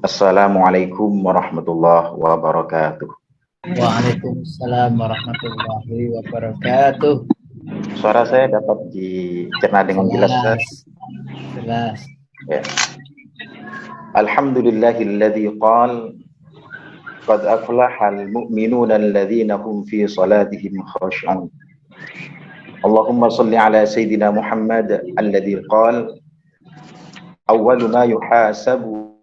Assalamualaikum warahmatullahi wabarakatuh. Waalaikumsalam warahmatullahi wabarakatuh. Suara saya dapat dicerna dengan jelas, Ustaz? Jelas. Ya. Alhamdulillahilladzi qala qad aflahal mu'minuna alladzina hum fi salatihim khashi'un. Allahumma shalli ala sayyidina Muhammad alladzi qala awwalu ma yuhasabu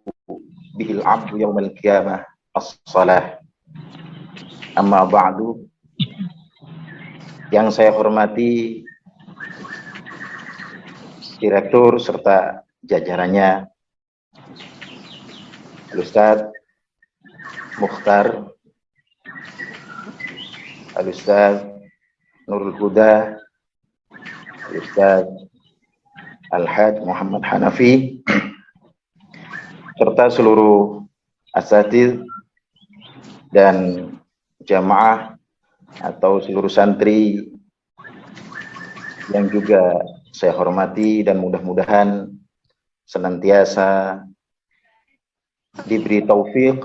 bihil 'abdu yaumal qiyamah as-shalah. Amma ba'du. Yang saya hormati Direktur serta jajarannya, Al-Ustaz Mukhtar, Al-Ustaz Nurul Huda, Al-Ustaz Al-Haj Muhammad Hanafi, serta seluruh asatidz dan jamaah atau seluruh santri yang juga saya hormati, dan mudah-mudahan senantiasa diberi taufik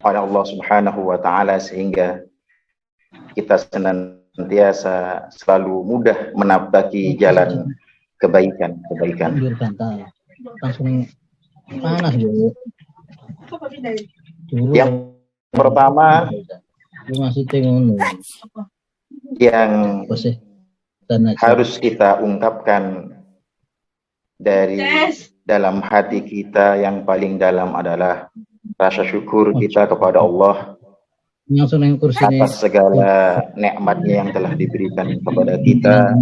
oleh Allah Subhanahu wa taala sehingga kita senantiasa selalu mudah menapaki jalan kebaikan. Langsung panas dulu. Yang pertama yang harus kita ungkapkan dari dalam hati kita yang paling dalam adalah rasa syukur kita kepada Allah atas segala nikmatnya yang telah diberikan kepada kita.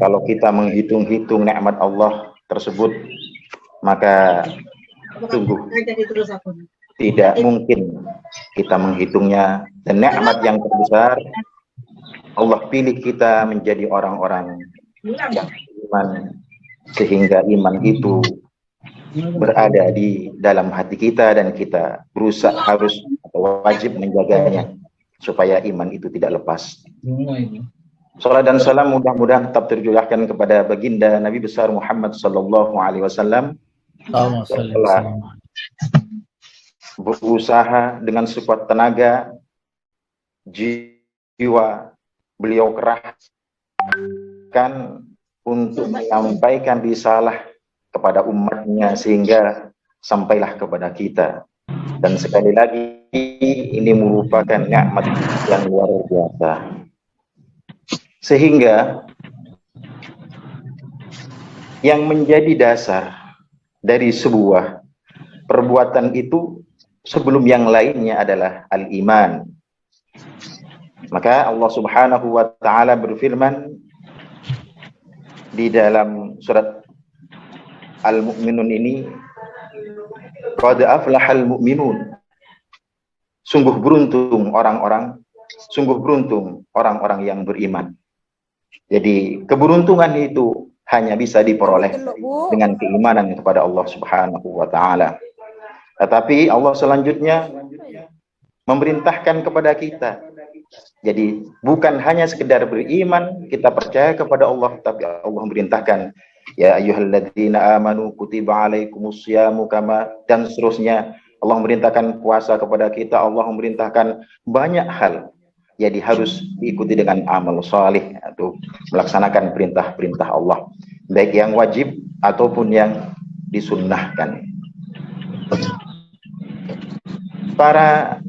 Kalau kita menghitung-hitung nikmat Allah tersebut, maka sungguh tidak mungkin kita menghitungnya. Dan nikmat yang terbesar, Allah pilih kita menjadi orang-orang yang beriman, sehingga iman itu berada di dalam hati kita dan kita berusaha harus atau wajib menjaganya supaya iman itu tidak lepas. Salam dan salam mudah-mudahan tetap tercurahkan kepada baginda Nabi besar Muhammad sallallahu alaihi wasallam. Setelah berusaha dengan sekuat tenaga, jiwa beliau kerahkan untuk menyampaikan risalah kepada umatnya sehingga sampailah kepada kita. Dan sekali lagi ini merupakan nikmat yang luar biasa, sehingga yang menjadi dasar dari sebuah perbuatan itu sebelum yang lainnya adalah al-iman. Maka Allah Subhanahu wa taala berfirman di dalam surat Al-Mu'minun ini, qad aflahal mu'minun. Sungguh beruntung orang-orang yang beriman. Jadi keberuntungan itu hanya bisa diperoleh dengan keimanan kepada Allah Subhanahu wa taala. Tetapi Allah selanjutnya memerintahkan kepada kita. Jadi bukan hanya sekedar beriman, kita percaya kepada Allah, tapi Allah memerintahkan, ya ayyuhalladzina amanu kutiba alaikumusyamu kama, dan seterusnya. Allah memerintahkan puasa kepada kita, Allah memerintahkan banyak hal. Jadi harus diikuti dengan amal salih atau melaksanakan perintah-perintah Allah, baik yang wajib ataupun yang disunnahkan. Para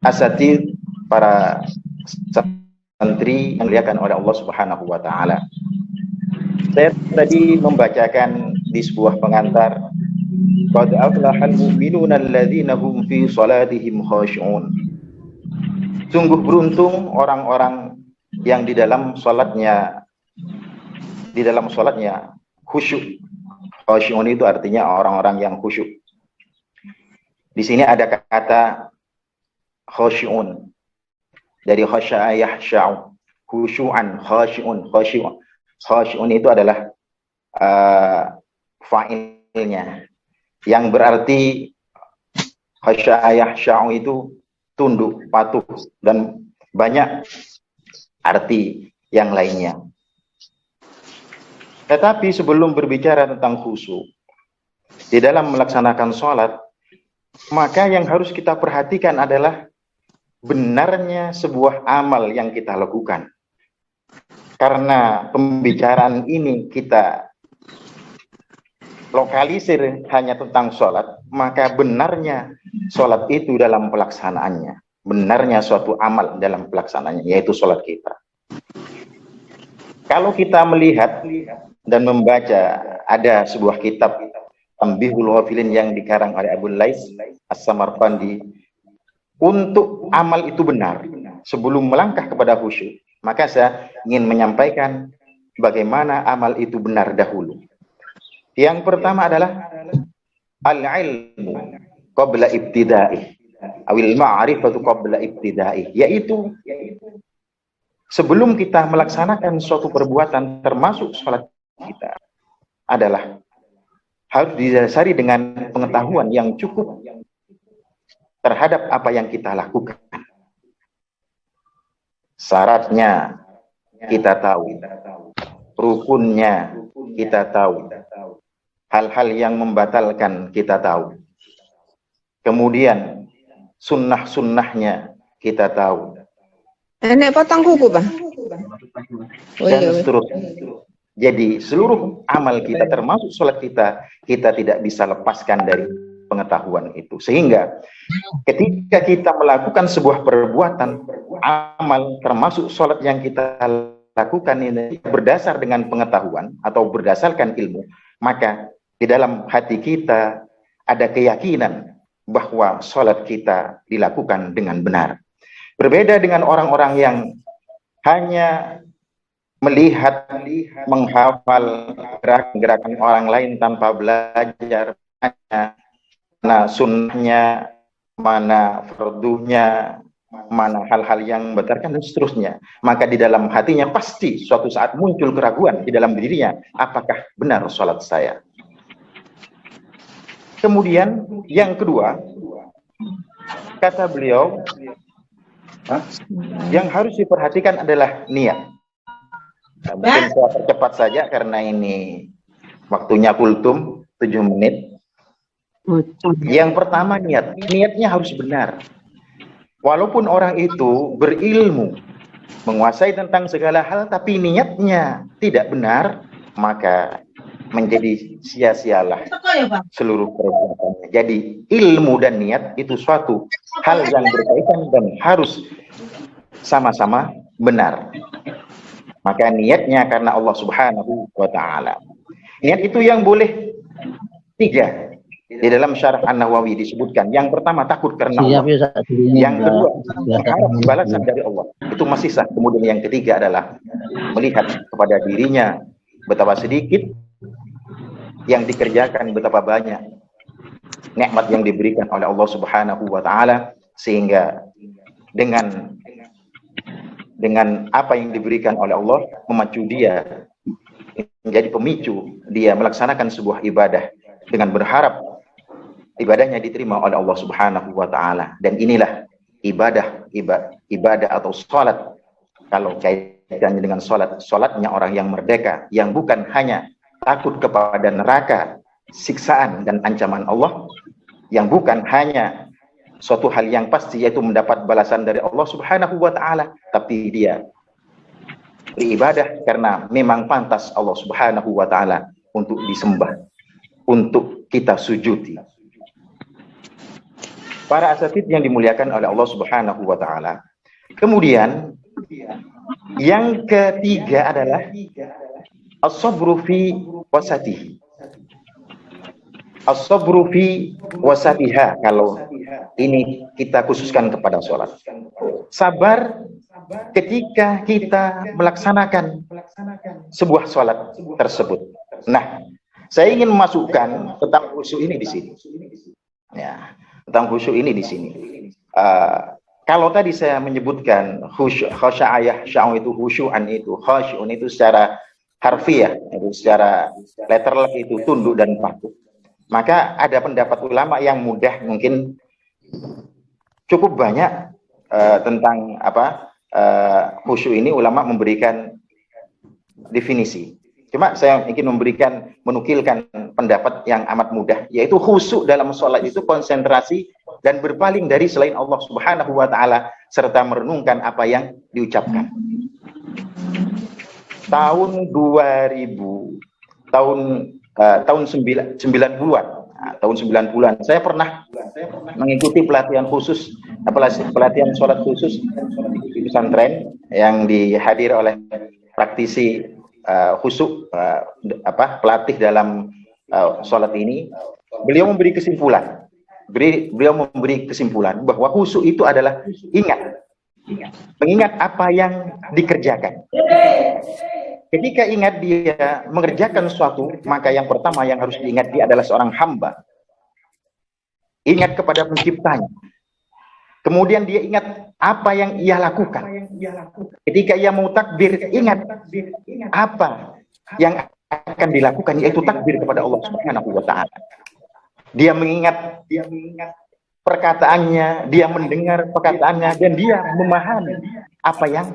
asatidz, para santri yang dimuliakan oleh Allah Subhanahu wa taala. Saya tadi membacakan di sebuah pengantar, qad aflahal mu'minuna alladzina hum fi salatihim khashi'un. Sungguh beruntung orang-orang yang di dalam salatnya khusyuk. Khashi'un itu artinya orang-orang yang khusyuk. Di sini ada kata khashi'un dari khasya'a yahsya'u, khusyu'an, khashi'un. Khashi'un itu adalah fa'ilnya, yang berarti khasya'a yahsya'u itu tunduk, patuh, dan banyak arti yang lainnya. Tetapi sebelum berbicara tentang khusyuk, di dalam melaksanakan sholat, maka yang harus kita perhatikan adalah benarnya sebuah amal yang kita lakukan. Karena pembicaraan ini kita lokalisir hanya tentang sholat, maka benarnya sholat itu dalam pelaksanaannya, benarnya suatu amal dalam pelaksanaannya, yaitu sholat kita. Kalau kita melihat dan membaca, ada sebuah kitab Tanbihul Ghafilin yang dikarang oleh Abu Lais As-Samarqandi, untuk amal itu benar, sebelum melangkah kepada khusyuk, maka saya ingin menyampaikan bagaimana amal itu benar dahulu. Yang pertama adalah al-ilmu qabla ibtida'i, awil ma'rifatu qabla ibtida'i, yaitu sebelum kita melaksanakan suatu perbuatan termasuk sholat kita adalah harus didasari dengan pengetahuan yang cukup terhadap apa yang kita lakukan. Syaratnya kita tahu, rukunnya kita tahu, hal-hal yang membatalkan kita tahu, kemudian sunnah-sunnahnya kita tahu, Enek potong kuku, Bang. dan seterusnya. Jadi seluruh amal kita termasuk sholat kita, kita tidak bisa lepaskan dari pengetahuan itu. Sehingga ketika kita melakukan sebuah perbuatan amal termasuk sholat yang kita lakukan ini berdasar dengan pengetahuan atau berdasarkan ilmu, maka di dalam hati kita ada keyakinan bahwa sholat kita dilakukan dengan benar. Berbeda dengan orang-orang yang hanya melihat, menghafal gerakan-gerakan orang lain tanpa belajar mana sunnahnya, mana fardunya, mana hal-hal yang membatalkan dan seterusnya. Maka di dalam hatinya pasti suatu saat muncul keraguan di dalam dirinya, apakah benar sholat saya? Kemudian yang kedua, kata beliau, yang harus diperhatikan adalah niat. Nah, mungkin saya percepat saja karena ini waktunya kultum 7 menit. Yang pertama niat, niatnya harus benar. Walaupun orang itu berilmu, menguasai tentang segala hal, tapi niatnya tidak benar, maka menjadi sia-sialah seluruh perbuatannya. Jadi ilmu dan niat itu suatu hal yang berkaitan dan harus sama-sama benar. Maka niatnya karena Allah Subhanahu wa ta'ala. Niat itu yang boleh 3. Di dalam syarah An-Nawawi disebutkan. Yang pertama takut karena Allah. Yang kedua berharap balasan dari Allah. Itu masih sah. Kemudian yang ketiga adalah melihat kepada dirinya betapa sedikit yang dikerjakan, betapa banyak nikmat yang diberikan oleh Allah Subhanahu wa ta'ala, sehingga dengan apa yang diberikan oleh Allah memacu dia, menjadi pemicu dia melaksanakan sebuah ibadah dengan berharap ibadahnya diterima oleh Allah Subhanahu wa ta'ala. Dan inilah ibadah atau sholat. Kalau kaitannya dengan sholatnya orang yang merdeka, yang bukan hanya takut kepada neraka, siksaan dan ancaman Allah, yang bukan hanya suatu hal yang pasti yaitu mendapat balasan dari Allah Subhanahu wa ta'ala, tapi dia beribadah karena memang pantas Allah Subhanahu wa ta'ala untuk disembah, untuk kita sujudi. Para asatid yang dimuliakan oleh Allah Subhanahu wa ta'ala. Kemudian yang ketiga adalah as-sabru fi wasatihi. As-sabru fi wasatiha, kalau ini kita khususkan kepada sholat. Sabar ketika kita melaksanakan sebuah sholat tersebut. Nah, saya ingin memasukkan tentang khusyuk ini di sini. Ya, tentang khusyuk ini di sini. Kalau tadi saya menyebutkan khusya'ayah sya'u itu khusyu'an itu, khusyu'un itu secara harfiah, itu secara letterlek itu tunduk dan patuh. Maka ada pendapat ulama yang mudah, mungkin cukup banyak tentang khusyuk ini ulama memberikan definisi. Cuma saya ingin menukilkan dengan pendapat yang amat mudah, yaitu khusyuk dalam sholat itu konsentrasi dan berpaling dari selain Allah Subhanahu wa Ta'ala serta merenungkan apa yang diucapkan. Tahun 2000, tahun 90-an, tahun 90-an saya pernah mengikuti pelatihan khusus, pelatihan sholat khusus di pesantren yang dihadiri oleh praktisi khusyuk, pelatih dalam sholat ini. Beliau memberi kesimpulan bahwa khusyuk itu adalah mengingat apa yang dikerjakan. Ketika ingat dia mengerjakan sesuatu, maka yang pertama yang harus diingat dia adalah seorang hamba. Ingat kepada penciptanya. Kemudian dia ingat apa yang ia lakukan. Ketika ia mau takbir, ingat apa yang akan dilakukan, yaitu takbir kepada Allah Subhanahu wa Ta'ala. Dia mengingat perkataannya, dia mendengar perkataannya, dan dia memahami apa yang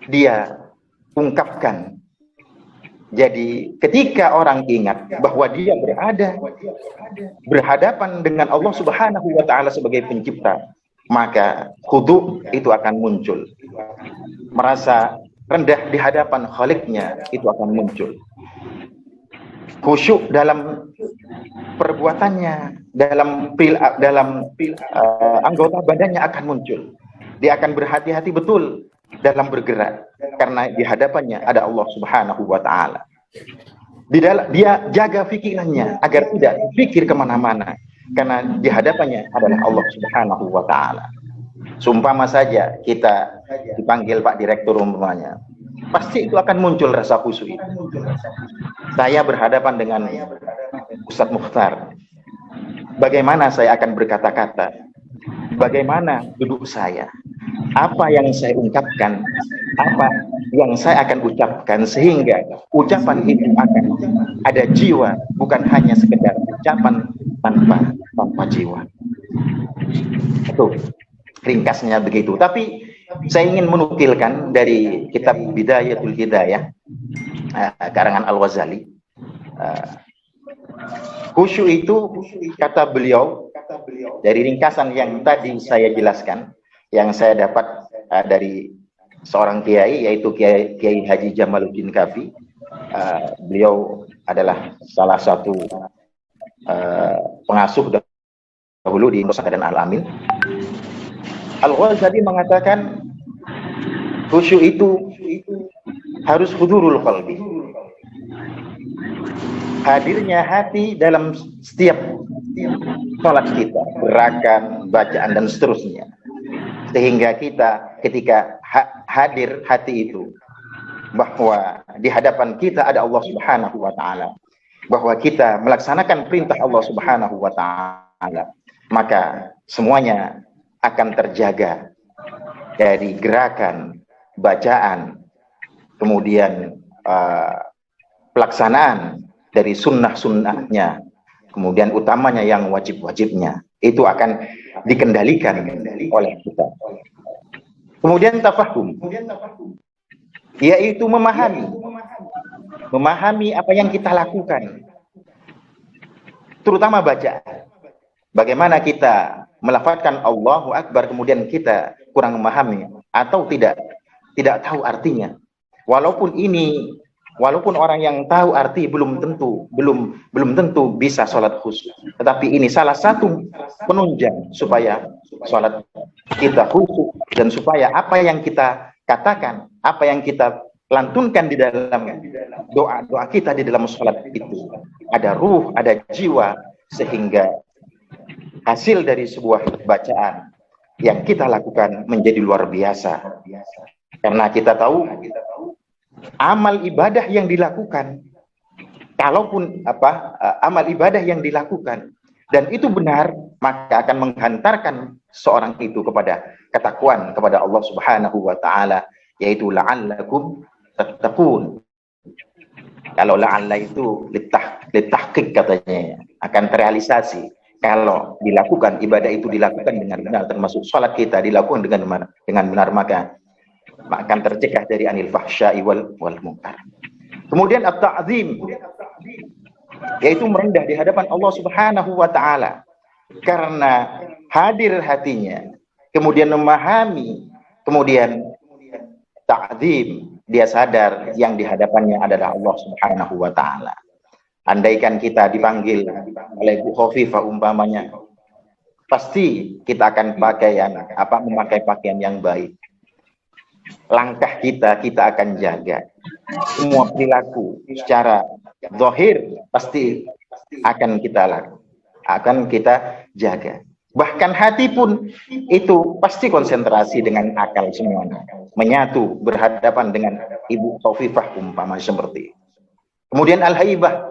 dia ungkapkan. Jadi ketika orang ingat bahwa dia berhadapan dengan Allah Subhanahu wa Ta'ala sebagai pencipta, maka khudu itu akan muncul. Merasa rendah di hadapan Khaliknya itu akan muncul. Khusyuk dalam perbuatannya, dalam anggota badannya akan muncul. Dia akan berhati-hati betul dalam bergerak karena di hadapannya ada Allah Subhanahu wa Ta'ala. Dia jaga pikirannya agar tidak pikir kemana-mana karena di hadapannya adalah Allah Subhanahu wa Ta'ala. Seumpama saja kita dipanggil Pak Direktur umpamanya, pasti itu akan muncul rasa khusyuk itu. Saya berhadapan dengan Ustadz Mukhtar, bagaimana saya akan berkata-kata, bagaimana duduk saya, apa yang saya ungkapkan, apa yang saya akan ucapkan, sehingga ucapan itu akan ada jiwa, bukan hanya sekedar ucapan tanpa jiwa. Itu ringkasnya begitu. Tapi saya ingin menukilkan dari kitab Bidayatul Hidayah karangan Al-Ghazali. Khusyuk itu, kata beliau, dari ringkasan yang tadi saya jelaskan, yang saya dapat dari seorang kiai, yaitu Kiai Haji Jamaluddin Kafi. Beliau adalah salah satu pengasuh dahulu di Pesantren Al-Amin. Al-Ghazali mengatakan khusyuk itu harus hudurul qalbi, hadirnya hati dalam setiap sholat kita, gerakan, bacaan, dan seterusnya. Sehingga kita ketika hadir hati itu, bahwa di hadapan kita ada Allah Subhanahu wa Ta'ala, bahwa kita melaksanakan perintah Allah Subhanahu wa Ta'ala, maka semuanya akan terjaga dari gerakan, bacaan, kemudian pelaksanaan dari sunnah-sunnahnya, kemudian utamanya yang wajib-wajibnya, itu akan dikendalikan oleh kita. Kemudian tafahum, yaitu memahami apa yang kita lakukan, terutama bacaan. Bagaimana kita melafazkan Allahu Akbar kemudian kita kurang memahami atau tidak tahu artinya. Walaupun orang yang tahu arti belum tentu bisa sholat khusyuk. Tetapi ini salah satu penunjang supaya sholat kita khusyuk, dan supaya apa yang kita katakan, apa yang kita lantunkan di dalam doa kita di dalam sholat itu ada ruh, ada jiwa, sehingga hasil dari sebuah bacaan yang kita lakukan menjadi luar biasa. Karena kita tahu amal ibadah yang dilakukan, kalaupun amal ibadah yang dilakukan dan itu benar, maka akan menghantarkan seorang itu kepada ketakwaan kepada Allah Subhanahu wa Ta'ala, yaitu la'allakum tattaqun. Kalau la'alla itu litahqiq katanya, akan terrealisasi kalau dilakukan, ibadah itu dilakukan dengan benar, termasuk sholat kita dilakukan dengan benar, maka akan tercegah dari anil fahsya'i wal munkar. Kemudian at-ta'zim, yaitu merendah di hadapan Allah Subhanahu wa taala. Karena hadir hatinya, kemudian memahami, kemudian ta'zim, dia sadar yang di hadapannya adalah Allah Subhanahu wa taala. Andaikan kita dipanggil oleh Bu Khofifah umpamanya, pasti kita akan memakai pakaian yang baik. Langkah kita akan jaga. Semua perilaku secara zahir pasti akan kita jaga. Bahkan hati pun itu pasti konsentrasi dengan akal semuanya, menyatu berhadapan dengan Ibu Khofifah umpamanya seperti. Kemudian al-haibah.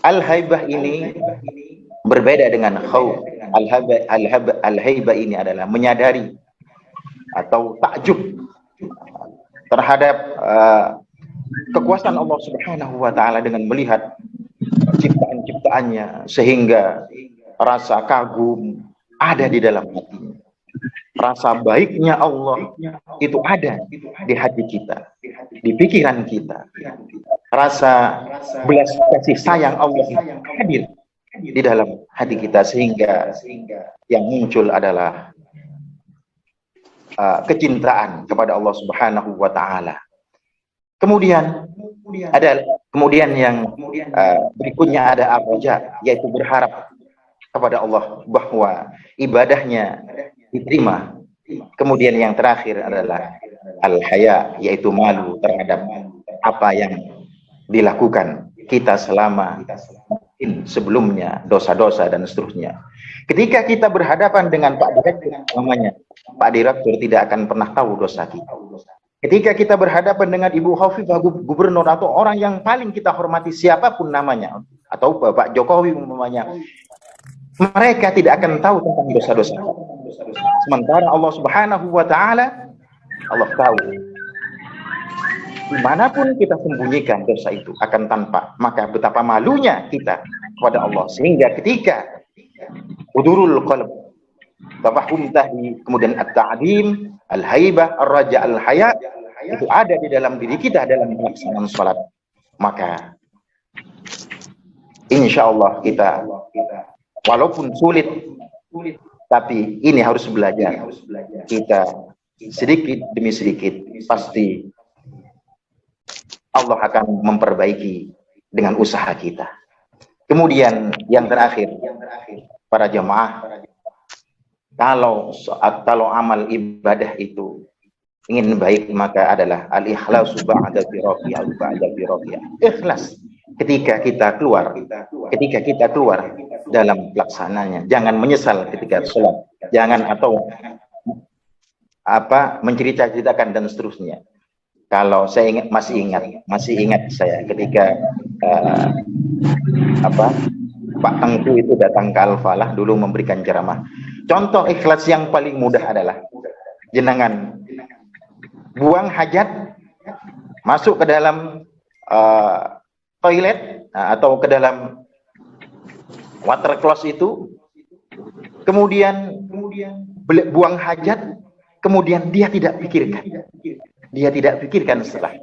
Al-haibah ini berbeda dengan khauf. Al-haibah ini adalah menyadari atau takjub terhadap kekuasaan Allah Subhanahu wa taala dengan melihat ciptaan-ciptaannya, sehingga rasa kagum ada di dalam hatinya. Rasa baiknya Allah itu ada di hati kita, di pikiran kita. Rasa belas kasih sayang Allah hadir di dalam hati kita, sehingga yang muncul adalah kecintaan kepada Allah Subhanahu wa taala. Kemudian yang berikutnya ada ar-raja, yaitu berharap kepada Allah bahwa ibadahnya diterima. Kemudian yang terakhir adalah al-haya, yaitu malu terhadap apa yang dilakukan kita selama sebelumnya, dosa-dosa dan seterusnya. Ketika kita berhadapan dengan Pak Direktur namanya, Pak Direktur tidak akan pernah tahu dosa kita. Ketika kita berhadapan dengan Ibu Khofifah gubernur atau orang yang paling kita hormati siapapun namanya, atau Bapak Jokowi umpamanya, mereka tidak akan tahu tentang dosa-dosa. Sementara Allah Subhanahu wa taala, Allah tahu. Dimanapun kita sembunyikan dosa itu akan tampak, maka betapa malunya kita kepada Allah. Sehingga ketika hudurul qalb, tafahum tahdi, kemudian at-ta'zim, al-haibah, ar-raja, al-haya, itu ada di dalam diri kita dalam pelaksanaan salat, maka insya Allah kita walaupun sulit, tapi ini harus belajar. Kita sedikit demi sedikit pasti Allah akan memperbaiki dengan usaha kita. Kemudian yang terakhir, para jamaah, kalau amal ibadah itu ingin baik, maka adalah al-ikhlasu ba'da firaqiyah, ikhlas ketika kita keluar dalam pelaksananya. Jangan menyesal ketika sholat, jangan mencerita-ceritakan dan seterusnya. Kalau saya masih ingat saya ketika Pak Tengku itu datang ke Al-Falah dulu memberikan ceramah. Contoh ikhlas yang paling mudah adalah jenengan buang hajat, masuk ke dalam toilet atau ke dalam water closet itu, kemudian buang hajat, kemudian dia tidak pikirkan setelah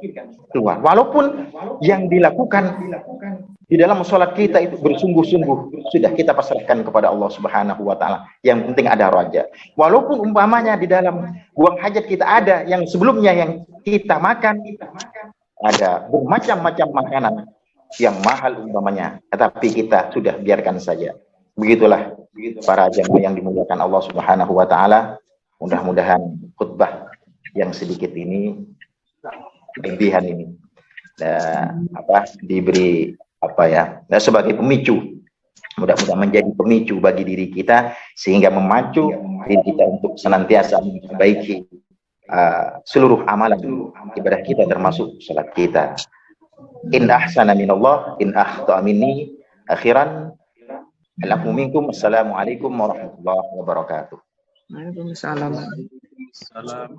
keluar. Walaupun yang dilakukan di dalam sholat kita itu bersungguh-sungguh, sudah kita pasrahkan kepada Allah Subhanahu wa taala. Yang penting ada raja. Walaupun umpamanya di dalam buang hajat kita ada yang sebelumnya yang kita makan, ada bermacam-macam makanan yang mahal umpamanya, tetapi kita sudah biarkan saja. Begitulah para jamaah yang dimuliakan Allah Subhanahu wa taala. Mudah-mudahan khutbah yang sedikit ini, lebihan ini, diberi sebagai pemicu, mudah-mudahan menjadi pemicu bagi diri kita, sehingga memacu diri kita untuk senantiasa memperbaiki seluruh amalan ibadah kita, termasuk salat kita. In ahsana minallah, in akhta'a minni. Akhiran, alakum minkum, assalamualaikum warahmatullahi wabarakatuh. Waalaikumsalam. Salam.